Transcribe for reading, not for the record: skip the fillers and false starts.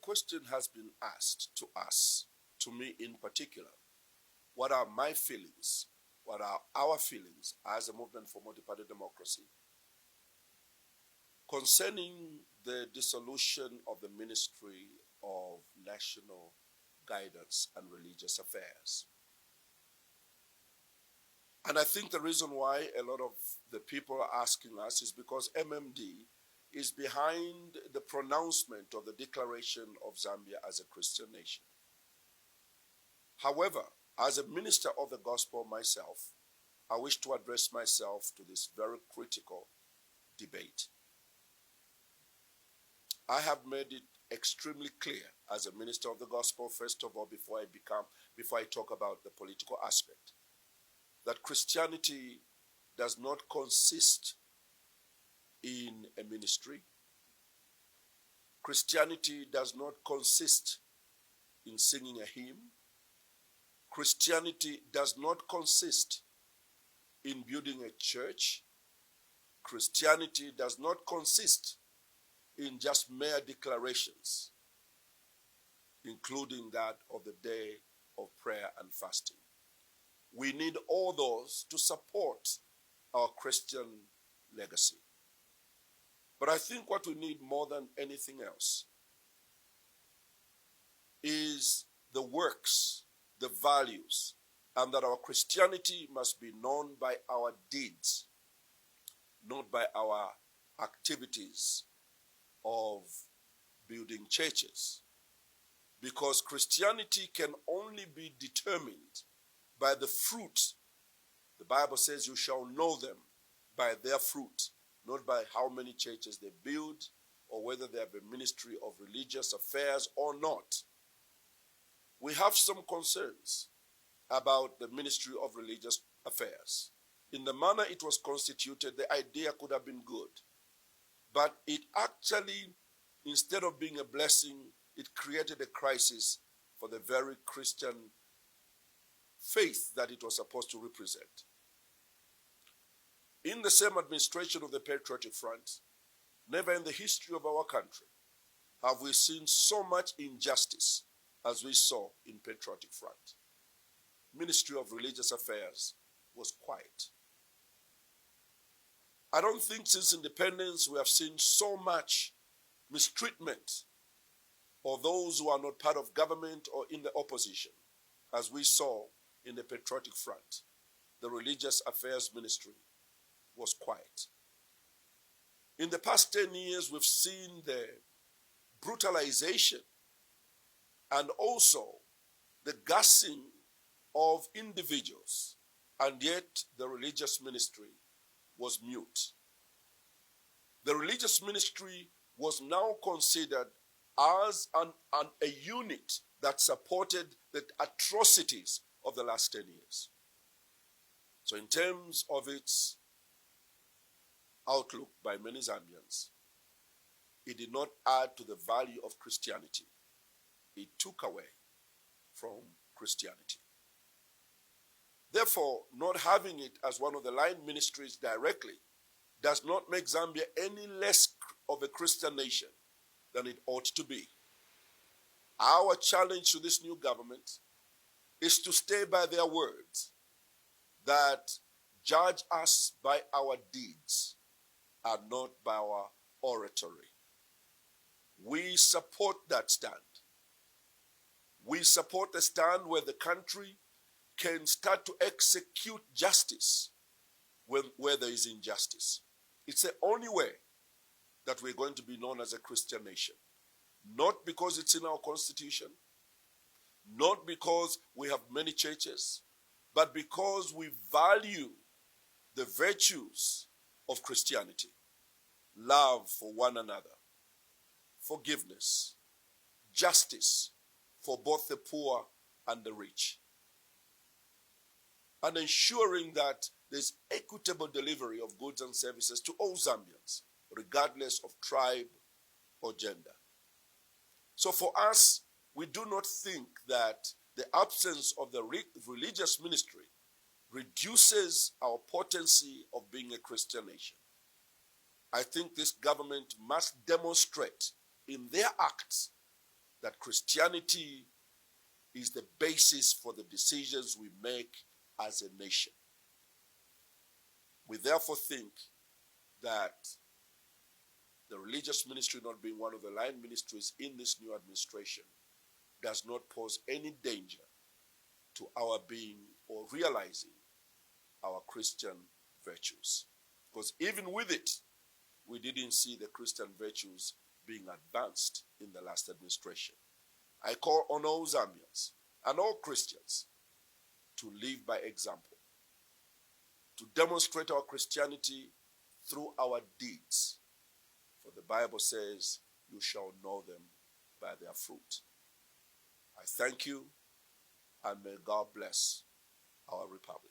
question has been asked to us, to me in particular, what are my feelings? What are our feelings as a movement for multi-party democracy concerning the dissolution of the Ministry of National Guidance and Religious Affairs? And I think the reason why a lot of the people are asking us is because MMD is behind the pronouncement of the declaration of Zambia as a Christian nation. However, as a minister of the gospel myself, I wish to address myself to this very critical debate. I have made it extremely clear as a minister of the gospel, first of all, before I talk about the political aspect, that Christianity does not consist in a ministry. Christianity does not consist in singing a hymn. Christianity does not consist in building a church. Christianity does not consist in just mere declarations, including that of the day of prayer and fasting. We need all those to support our Christian legacy. But I think what we need more than anything else is the works, the values, and that our Christianity must be known by our deeds, not by our activities of building churches. Because Christianity can only be determined by the fruit. The Bible says you shall know them by their fruit, not by how many churches they build or whether they have a ministry of religious affairs or not. We have some concerns about the Ministry of Religious Affairs. In the manner it was constituted, the idea could have been good. But it actually, instead of being a blessing, it created a crisis for the very Christian faith that it was supposed to represent. In the same administration of the Patriotic Front, never in the history of our country have we seen so much injustice as we saw in Patriotic Front. Ministry of Religious Affairs was quiet. I don't think since independence we have seen so much mistreatment of those who are not part of government or in the opposition as we saw in the Patriotic Front. The Religious Affairs Ministry was quiet. In the past 10 years, we've seen the brutalization and also the gassing of individuals, and yet the religious ministry was mute. The religious ministry was now considered as a unit that supported the atrocities of the last 10 years. So in terms of its outlook by many Zambians, it did not add to the value of Christianity. It took away from Christianity. Therefore, not having it as one of the line ministries directly does not make Zambia any less of a Christian nation than it ought to be. Our challenge to this new government is to stay by their words that judge us by our deeds and not by our oratory. We support that stand. We support the stand where the country can start to execute justice where there is injustice. It's the only way that we're going to be known as a Christian nation. Not because it's in our constitution, not because we have many churches, but because we value the virtues of Christianity. Love for one another, forgiveness, justice for both the poor and the rich, and ensuring that there's equitable delivery of goods and services to all Zambians, regardless of tribe or gender. So for us, we do not think that the absence of the religious ministry reduces our potency of being a Christian nation. I think this government must demonstrate in their acts that Christianity is the basis for the decisions we make as a nation. We therefore think that the religious ministry not being one of the line ministries in this new administration does not pose any danger to our being or realizing our Christian virtues. Because even with it, we didn't see the Christian virtues being advanced in the last administration. I call on all Zambians and all Christians to live by example, to demonstrate our Christianity through our deeds. For the Bible says, you shall know them by their fruit. I thank you, and may God bless our republic.